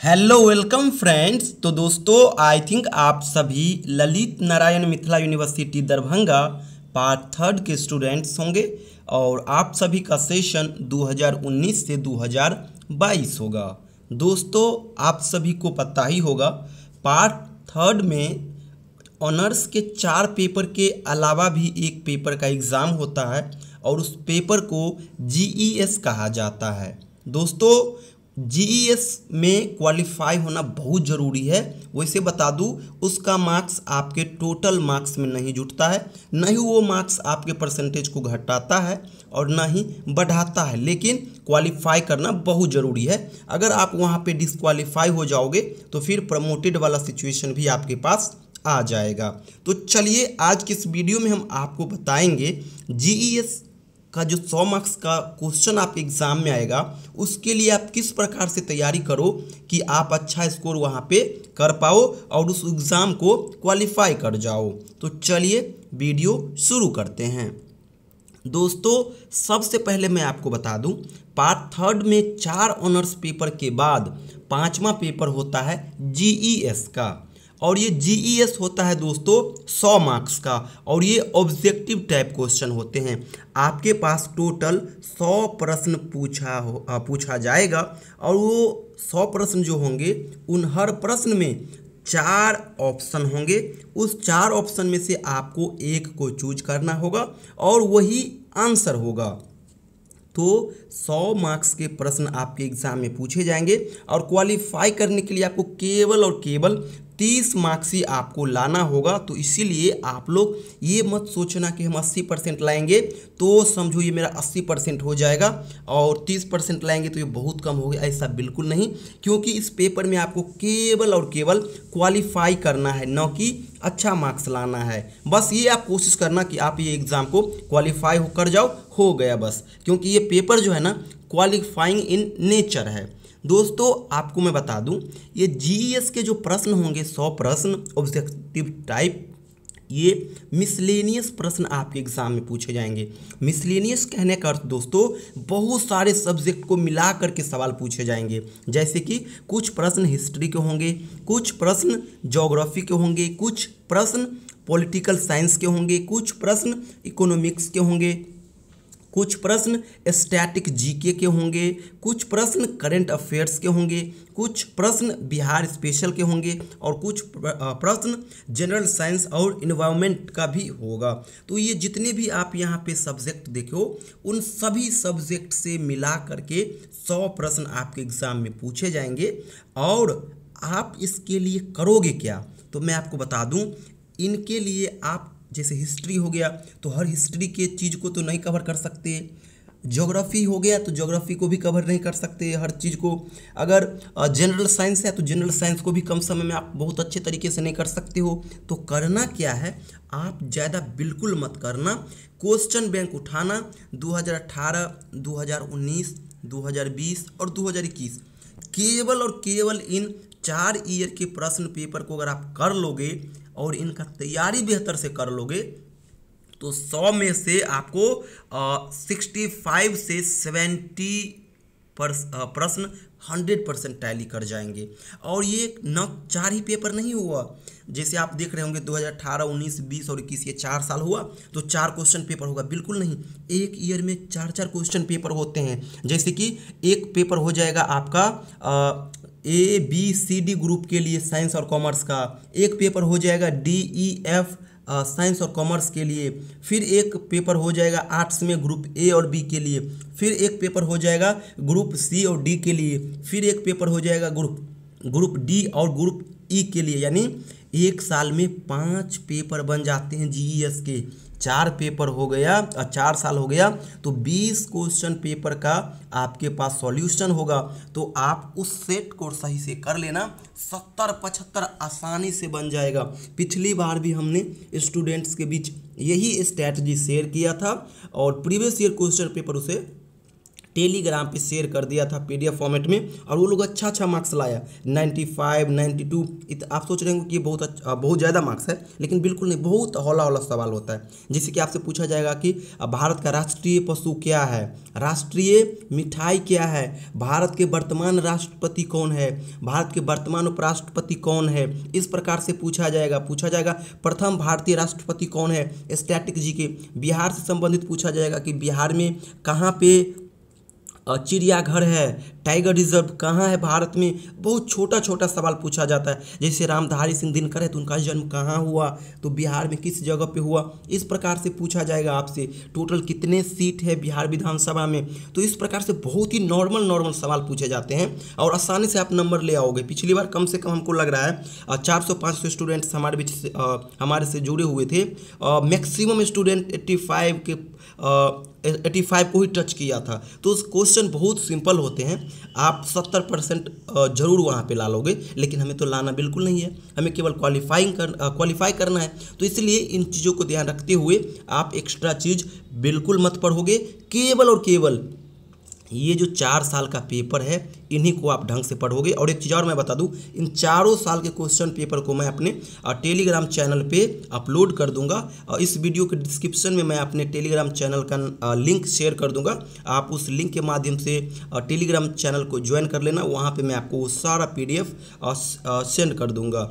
Hello welcome friends. तो दोस्तों I think आप सभी Lalit Narayan Mithila university Darbhanga part third के स्टूडेंट्स होंगे और आप सभी का सेशन 2019 से 2022 होगा। दोस्तों आप सभी को पता ही होगा पार्ट थर्ड में ऑनर्स के 4 पेपर के अलावा भी एक पेपर का एग्ज़ाम होता है और उस पेपर को जीईएस कहा जाता है। दोस्तों जीईएस में क्वालिफाई होना बहुत ज़रूरी है। वैसे बता दूं उसका मार्क्स आपके टोटल मार्क्स में नहीं जुटता है, न ही वो मार्क्स आपके परसेंटेज को घटाता है और न ही बढ़ाता है, लेकिन क्वालिफाई करना बहुत ज़रूरी है। अगर आप वहाँ पे डिसक्वालीफाई हो जाओगे तो फिर प्रमोटेड वाला सिचुएशन भी आपके पास आ जाएगा। तो चलिए आज की इस वीडियो में हम आपको बताएंगे जीईएस का जो 100 मार्क्स का क्वेश्चन आपके एग्ज़ाम में आएगा उसके लिए आप किस प्रकार से तैयारी करो कि आप अच्छा स्कोर वहाँ पे कर पाओ और उस एग्ज़ाम को क्वालिफाई कर जाओ। तो चलिए वीडियो शुरू करते हैं। दोस्तों सबसे पहले मैं आपको बता दूं पार्ट थर्ड में 4 ऑनर्स पेपर के बाद 5वां पेपर होता है जीईएस का और ये जीईएस होता है दोस्तों 100 मार्क्स का और ये ऑब्जेक्टिव टाइप क्वेश्चन होते हैं। आपके पास टोटल 100 प्रश्न पूछा जाएगा और वो 100 प्रश्न जो होंगे उन हर प्रश्न में 4 ऑप्शन होंगे। उस 4 ऑप्शन में से आपको एक को चूज करना होगा और वही आंसर होगा। तो 100 मार्क्स के प्रश्न आपके एग्ज़ाम में पूछे जाएंगे और क्वालिफाई करने के लिए आपको केवल और केवल 30 मार्क्स ही आपको लाना होगा। तो इसीलिए आप लोग ये मत सोचना कि हम 80% लाएंगे तो समझो ये मेरा 80% हो जाएगा और 30% लाएंगे तो ये बहुत कम हो गया। ऐसा बिल्कुल नहीं, क्योंकि इस पेपर में आपको केवल और केवल क्वालिफाई करना है, न कि अच्छा मार्क्स लाना है। बस ये आप कोशिश करना कि आप ये एग्ज़ाम को क्वालिफाई कर जाओ, हो गया बस। क्योंकि ये पेपर जो है ना क्वालिफाइंग इन नेचर है। दोस्तों आपको मैं बता दूं ये जीईएस के जो प्रश्न होंगे 100 प्रश्न ऑब्जेक्टिव टाइप, ये मिसलेनियस प्रश्न आपके एग्जाम में पूछे जाएंगे। मिसलेनियस कहने का अर्थ दोस्तों बहुत सारे सब्जेक्ट को मिला करके सवाल पूछे जाएंगे। जैसे कि कुछ प्रश्न हिस्ट्री के होंगे, कुछ प्रश्न ज्योग्राफी के होंगे, कुछ प्रश्न पॉलिटिकल साइंस के होंगे, कुछ प्रश्न इकोनॉमिक्स के होंगे, कुछ प्रश्न स्टैटिक जीके के होंगे, कुछ प्रश्न करंट अफेयर्स के होंगे, कुछ प्रश्न बिहार स्पेशल के होंगे और कुछ प्रश्न जनरल साइंस और इन्वायरमेंट का भी होगा। तो ये जितने भी आप यहाँ पे सब्जेक्ट देखो उन सभी सब्जेक्ट से मिला करके 100 प्रश्न आपके एग्ज़ाम में पूछे जाएंगे। और आप इसके लिए करोगे क्या, तो मैं आपको बता दूँ। इनके लिए आप जैसे हिस्ट्री हो गया तो हर हिस्ट्री के चीज़ को तो नहीं कवर कर सकते, ज्योग्राफी हो गया तो ज्योग्राफी को भी कवर नहीं कर सकते हर चीज़ को। अगर जनरल साइंस है तो जनरल साइंस को भी कम समय में आप बहुत अच्छे तरीके से नहीं कर सकते हो। तो करना क्या है, आप ज़्यादा बिल्कुल मत करना, क्वेश्चन बैंक उठाना 2018, 2019, 2020 और 2021, केवल और केवल इन 4 ईयर के प्रश्न पेपर को अगर आप कर लोगे और इनका तैयारी बेहतर से कर लोगे तो 100 में से आपको 65 से 70 प्रश्न 100% टैली कर जाएंगे। और ये न 4 ही पेपर नहीं हुआ, जैसे आप देख रहे होंगे 2018, 19, 20 और 21 ये 4 साल हुआ तो 4 क्वेश्चन पेपर होगा, बिल्कुल नहीं। एक ईयर में 4-4 क्वेश्चन पेपर होते हैं। जैसे कि एक पेपर हो जाएगा आपका ABCD ग्रुप के लिए साइंस और कॉमर्स का, एक पेपर हो जाएगा DEF साइंस और कॉमर्स के लिए, फिर एक पेपर हो जाएगा आर्ट्स में ग्रुप A और B के लिए, फिर एक पेपर हो जाएगा ग्रुप C और D के लिए, फिर एक पेपर हो जाएगा ग्रुप D और ग्रुप E के लिए। यानी एक साल में 5 पेपर बन जाते हैं जीईएस के। 4 पेपर हो गया, 4 साल हो गया तो 20 क्वेश्चन पेपर का आपके पास सॉल्यूशन होगा। तो आप उस सेट को सही से कर लेना, 70-75 आसानी से बन जाएगा। पिछली बार भी हमने स्टूडेंट्स के बीच यही स्ट्रैटेजी शेयर किया था और प्रीवियस ईयर क्वेश्चन पेपर उसे टेलीग्राम पे शेयर कर दिया था PDF फॉर्मेट में, और वो लोग अच्छा मार्क्स लाया 95, 92। आप सोच रहे होंगे कि ये बहुत ज़्यादा मार्क्स है, लेकिन बिल्कुल नहीं, बहुत हौला हौला सवाल होता है। जैसे कि आपसे पूछा जाएगा कि भारत का राष्ट्रीय पशु क्या है, राष्ट्रीय मिठाई क्या है, भारत के वर्तमान राष्ट्रपति कौन है, भारत के वर्तमान उपराष्ट्रपति कौन है, इस प्रकार से पूछा जाएगा प्रथम भारतीय राष्ट्रपति कौन है, स्टैटिक जी के। बिहार से संबंधित पूछा जाएगा कि बिहार में कहाँ पे चिड़ियाघर है, टाइगर रिजर्व कहाँ है भारत में। बहुत छोटा सवाल पूछा जाता है। जैसे रामधारी सिंह दिनकर है तो उनका जन्म कहाँ हुआ, तो बिहार में किस जगह पे हुआ, इस प्रकार से पूछा जाएगा आपसे। टोटल कितने सीट है बिहार विधानसभा में, तो इस प्रकार से बहुत ही नॉर्मल सवाल पूछे जाते हैं और आसानी से आप नंबर ले आओगे। पिछली बार कम से कम हमको लग रहा है 400-500 स्टूडेंट्स हमारे से जुड़े हुए थे। मैक्सिमम स्टूडेंट 85 को ही टच किया था। तो क्वेश्चन बहुत सिंपल होते हैं, आप 70% जरूर वहाँ पे ला लोगे, लेकिन हमें तो लाना बिल्कुल नहीं है, हमें केवल क्वालिफाई करना है। तो इसलिए इन चीज़ों को ध्यान रखते हुए आप एक्स्ट्रा चीज़ बिल्कुल मत पढ़ोगे। केवल और केवल ये जो 4 साल का पेपर है इन्हीं को आप ढंग से पढ़ोगे। और एक चीज़ और मैं बता दूं, इन चारों साल के क्वेश्चन पेपर को मैं अपने टेलीग्राम चैनल पे अपलोड कर दूंगा। इस वीडियो के डिस्क्रिप्शन में मैं अपने टेलीग्राम चैनल का लिंक शेयर कर दूंगा। आप उस लिंक के माध्यम से टेलीग्राम चैनल को ज्वाइन कर लेना, वहाँ पे मैं आपको वो सारा PDF सेंड कर दूंगा।